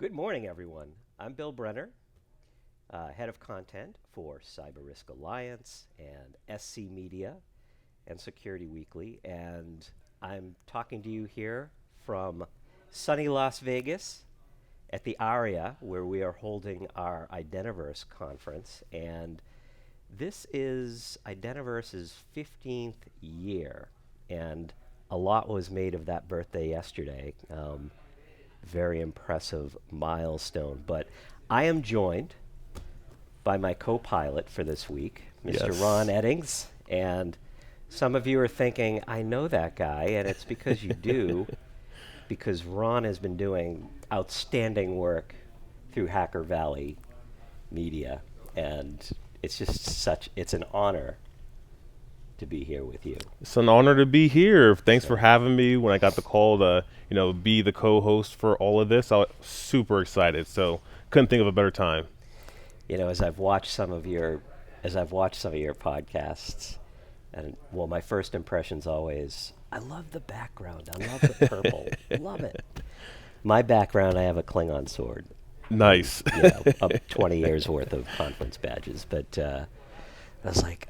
Good morning, everyone. I'm Bill Brenner, Head of Content for CyberRisk Alliance and SC Media and Security Weekly, and I'm talking to you here from sunny Las Vegas at the Aria, where we are holding our Identiverse conference, and this is Identiverse's 15th year, and a lot was made of that birthday yesterday. Very impressive milestone. But I am joined by my co-pilot for this week, Mr. Yes. Ron Eddings. And some of you are thinking, I know that guy, and it's because you do, because Ron has been doing outstanding work through Hacker Valley Media. And it's just it's an honor to be here with you. It's an honor to be here. Thanks for having me. When I got the call to, be the co-host for all of this, I was super excited. So couldn't think of a better time. As I've watched some of your podcasts, and my first impression's always, I love the background. I love the purple. Love it. My background, I have a Klingon sword. Nice. Up 20 years worth of conference badges. But I was like,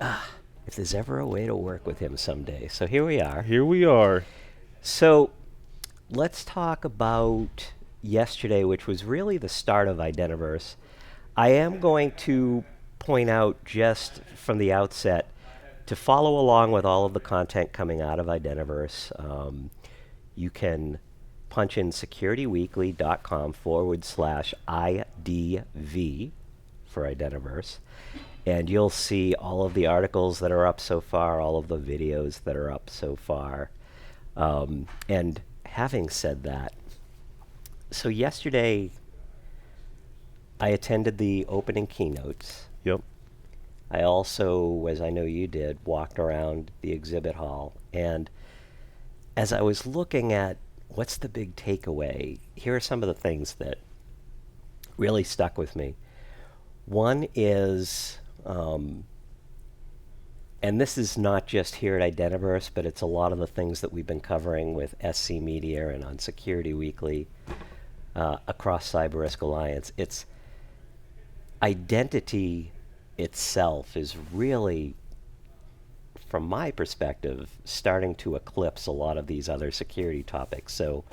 if there's ever a way to work with him someday. So here we are. Here we are. So let's talk about yesterday, which was really the start of Identiverse. I am going to point out just from the outset to follow along with all of the content coming out of Identiverse. You can punch in securityweekly.com/IDV for Identiverse. And you'll see all of the articles that are up so far, all of the videos that are up so far. And having said that, so yesterday I attended the opening keynotes. Yep. I also, as I know you did, walked around the exhibit hall. And as I was looking at what's the big takeaway, here are some of the things that really stuck with me. One is, and this is not just here at Identiverse, but it's a lot of the things that we've been covering with SC Media and on Security Weekly across CyberRisk Alliance. It's identity itself is really, from my perspective, starting to eclipse a lot of these other security topics. So,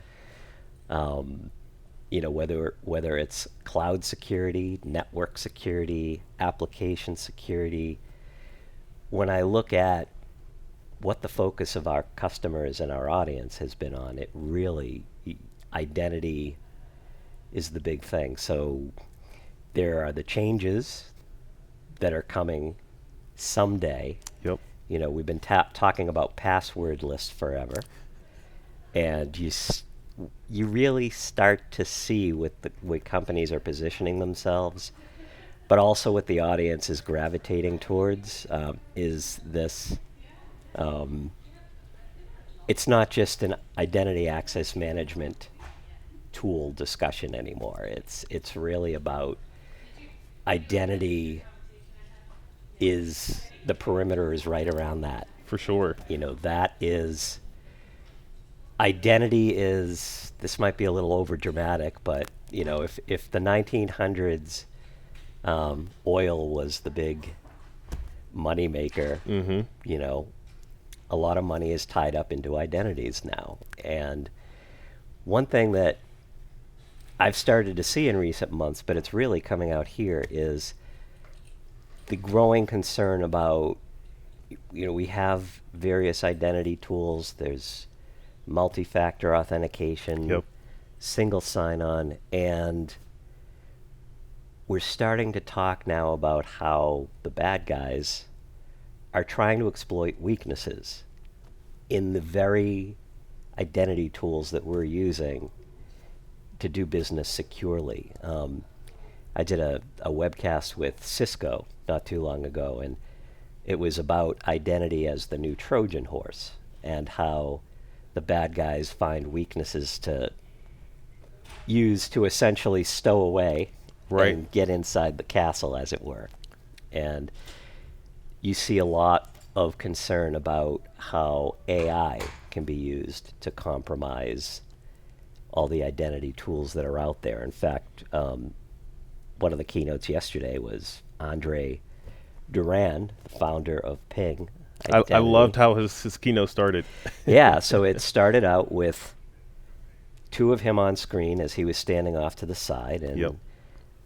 whether it's cloud security, network security, application security, when I look at what the focus of our customers and our audience has been on, it really, identity is the big thing. So there are the changes that are coming someday. Yep. We've been talking about passwordless forever, and you really start to see what the way companies are positioning themselves, but also what the audience is gravitating towards is this. It's not just an identity access management tool discussion anymore. It's really about identity. Is the perimeter is right around that. For sure. That is identity is, this might be a little over dramatic, but if the 1900s oil was the big money maker, a lot of money is tied up into identities now. And one thing that I've started to see in recent months, but it's really coming out here, is the growing concern about, we have various identity tools. There's multi-factor authentication, Yep. single sign-on, and we're starting to talk now about how the bad guys are trying to exploit weaknesses in the very identity tools that we're using to do business securely. I did a webcast with Cisco not too long ago, and it was about identity as the new Trojan horse and how the bad guys find weaknesses to use to essentially stow away and get inside the castle, as it were. And you see a lot of concern about how AI can be used to compromise all the identity tools that are out there. In fact, one of the keynotes yesterday was Andre Duran, the founder of Ping I loved Identity. how his keynote started. Yeah, so it started out with two of him on screen as he was standing off to the side, Yep. and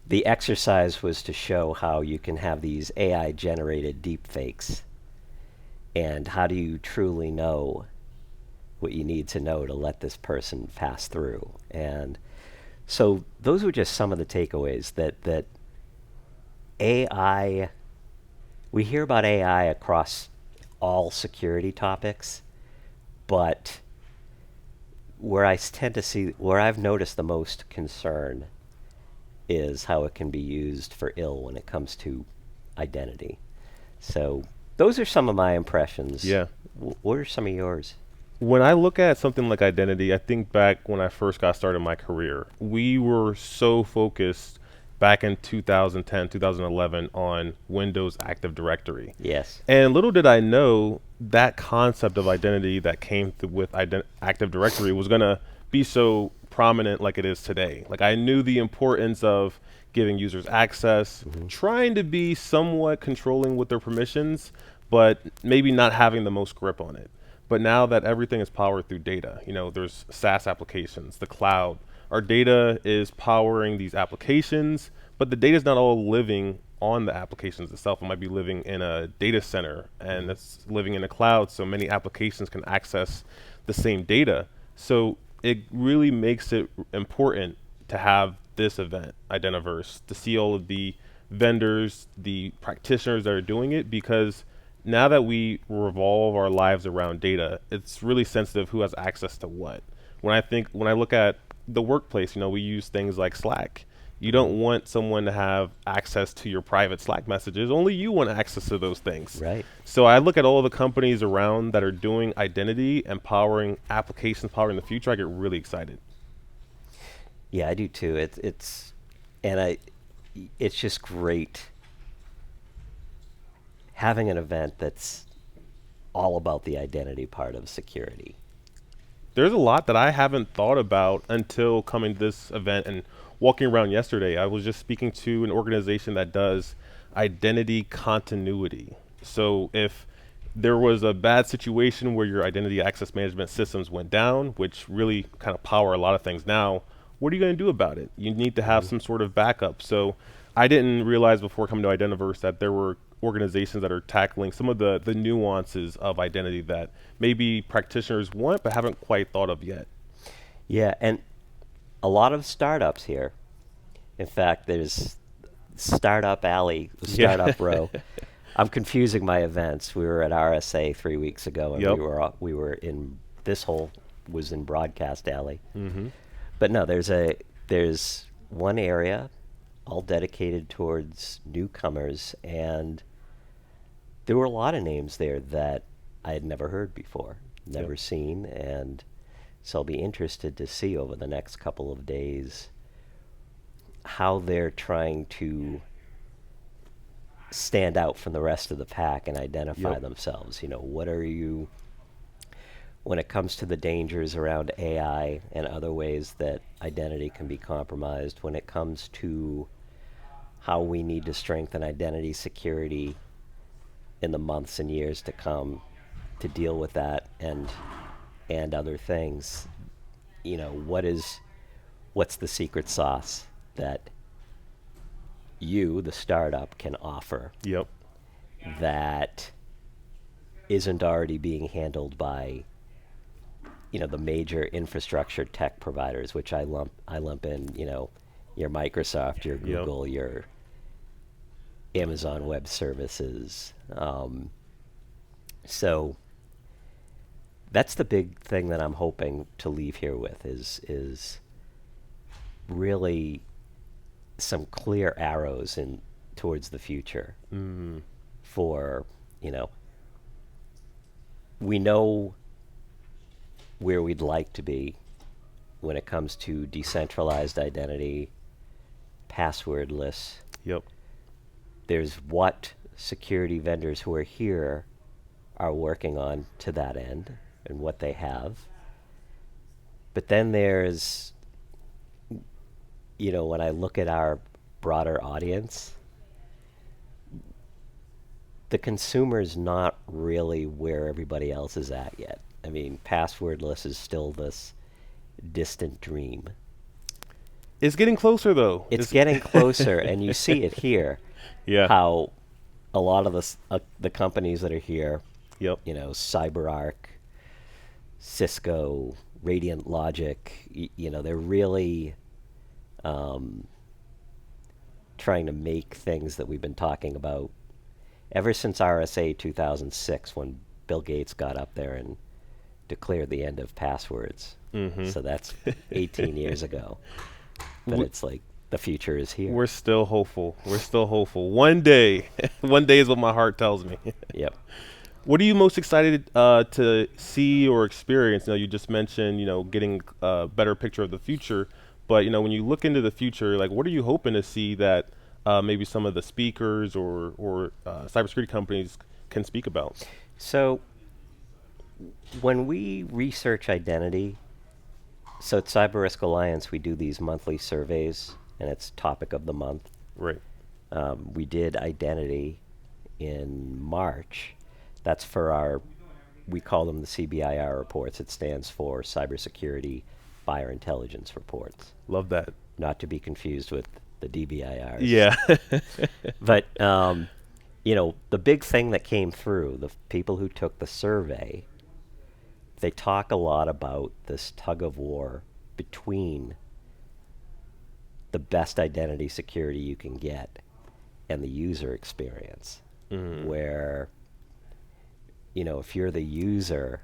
the exercise was to show how you can have these AI generated deepfakes, and how do you truly know what you need to know to let this person pass through. And so those were just some of the takeaways that AI, we hear about AI across all security topics, but where I tend to see, where I've noticed the most concern is how it can be used for ill when it comes to identity. So those are some of my impressions. Yeah. What are some of yours? When I look at something like identity, I think back when I first got started in my career, we were so focused back in 2010, 2011 on Windows Active Directory. Yes. And little did I know that concept of identity that came with Active Directory was going to be so prominent like it is today. Like, I knew the importance of giving users access, trying to be somewhat controlling with their permissions, but maybe not having the most grip on it. But now that everything is powered through data, there's SaaS applications, the cloud. Our data is powering these applications, but the data is not all living on the applications itself. It might be living in a data center, and it's living in a cloud, so many applications can access the same data. So it really makes it important to have this event, Identiverse, to see all of the vendors, the practitioners that are doing it, because now that we revolve our lives around data, it's really sensitive who has access to what. When I look at the workplace, we use things like Slack. You don't want someone to have access to your private Slack messages. Only you want access to those things. Right. So I look at all of the companies around that are doing identity and powering applications, powering the future. I get really excited. Yeah, I do too. It's just great having an event that's all about the identity part of security. There's a lot that I haven't thought about until coming to this event and walking around yesterday. I was just speaking to an organization that does identity continuity. So if there was a bad situation where your identity access management systems went down, which really kind of power a lot of things now, what are you going to do about it? You need to have some sort of backup. So I didn't realize before coming to Identiverse that there were organizations that are tackling some of the nuances of identity that maybe practitioners want but haven't quite thought of yet. Yeah, and a lot of startups here. In fact, there's Startup Alley, the Startup Row. I'm confusing my events. We were at RSA 3 weeks ago, and Yep. we were in this whole was in Broadcast Alley. Mm-hmm. But no, there's one area all dedicated towards newcomers, and there were a lot of names there that I had never heard before, never Yep. seen, and so I'll be interested to see over the next couple of days how they're trying to stand out from the rest of the pack and identify Yep. themselves. What are you, when it comes to the dangers around AI and other ways that identity can be compromised, when it comes to how we need to strengthen identity security in the months and years to come to deal with that and other things. What's the secret sauce that you, the startup, can offer Yep. that isn't already being handled by the major infrastructure tech providers, which I lump in, your Microsoft, your Yep. Google, your Amazon Web Services. So that's the big thing that I'm hoping to leave here with is really some clear arrows in towards the future Mm. for, we know where we'd like to be when it comes to decentralized identity, passwordless. Yep. There's what security vendors who are here are working on to that end and what they have. But then there's when I look at our broader audience, the consumer's not really where everybody else is at yet. I mean, passwordless is still this distant dream. It's getting closer though. It's getting closer, and you see it here, Yeah. how a lot of the companies that are here, Yep. CyberArk, Cisco, Radiant Logic, they're really trying to make things that we've been talking about ever since RSA 2006, when Bill Gates got up there and declared the end of passwords. Mm-hmm. So that's 18 years ago. But it's like the future is here. We're still hopeful. We're still hopeful. One day, one day is what my heart tells me. Yep. What are you most excited to see or experience? You just mentioned, getting a better picture of the future. But, when you look into the future, like, what are you hoping to see that maybe some of the speakers or cybersecurity companies can speak about? So when we research identity, so at Cyber Risk Alliance, we do these monthly surveys, and it's topic of the month. Right. We did identity in March. That's for we call them the CBIR reports. It stands for Cybersecurity Buyer Intelligence Reports. Love that. Not to be confused with the DBIRs. Yeah. But, the big thing that came through, the people who took the survey, they talk a lot about this tug of war between the best identity security you can get and the user experience. Mm-hmm. Where, if you're the user,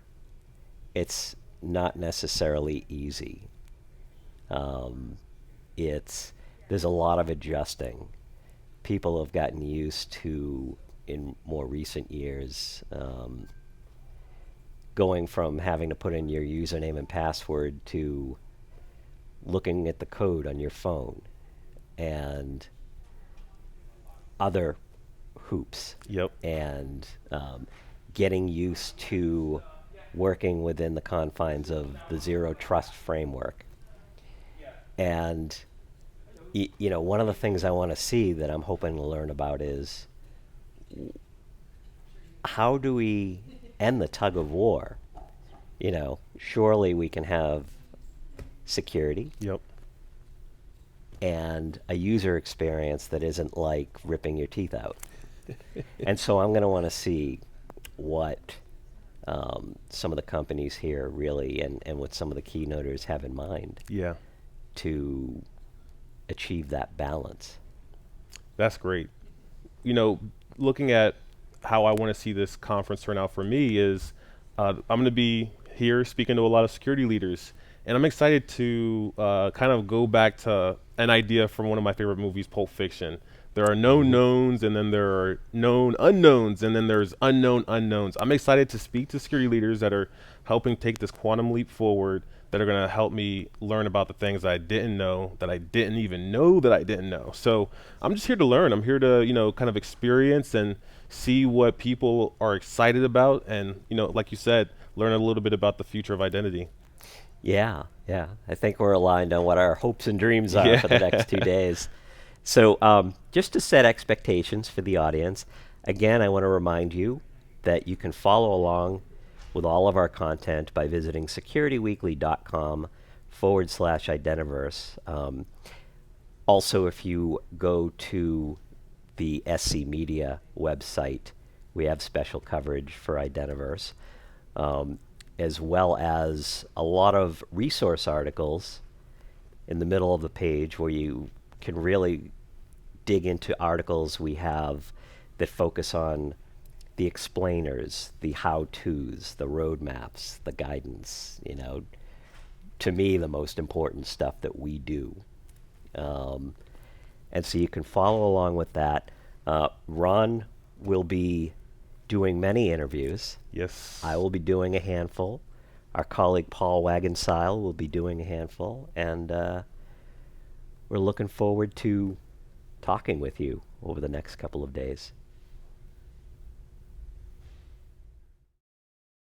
it's not necessarily easy. There's a lot of adjusting. People have gotten used to, in more recent years, going from having to put in your username and password to looking at the code on your phone and other hoops. Yep. And getting used to working within the confines of the zero trust framework. And one of the things I want to see that I'm hoping to learn about is how do we end the tug of war? Surely we can have security. Yep. And a user experience that isn't like ripping your teeth out. And so I'm going to want to see what some of the companies here really and what some of the keynoters have in mind. Yeah. To achieve that balance. That's great. Looking at how I want to see this conference turn out for me is I'm going to be here speaking to a lot of security leaders, and I'm excited to kind of go back to an idea from one of my favorite movies, Pulp Fiction. There are known knowns, and then there are known unknowns, and then there's unknown unknowns. I'm excited to speak to security leaders that are helping take this quantum leap forward, that are going to help me learn about the things I didn't know, that I didn't even know that I didn't know. So I'm just here to learn. I'm here to, kind of experience and see what people are excited about. And, like you said, learn a little bit about the future of identity. Yeah. I think we're aligned on what our hopes and dreams are for the next 2 days. So just to set expectations for the audience, again, I want to remind you that you can follow along with all of our content by visiting securityweekly.com/Identiverse. Also, if you go to the SC Media website, we have special coverage for Identiverse, as well as a lot of resource articles in the middle of the page where you can really dig into articles we have that focus on the explainers, the how-tos, the roadmaps, the guidance, to me, the most important stuff that we do. And so you can follow along with that. Ron will be doing many interviews. Yes. I will be doing a handful. Our colleague Paul Wagensile will be doing a handful. And we're looking forward to talking with you over the next couple of days.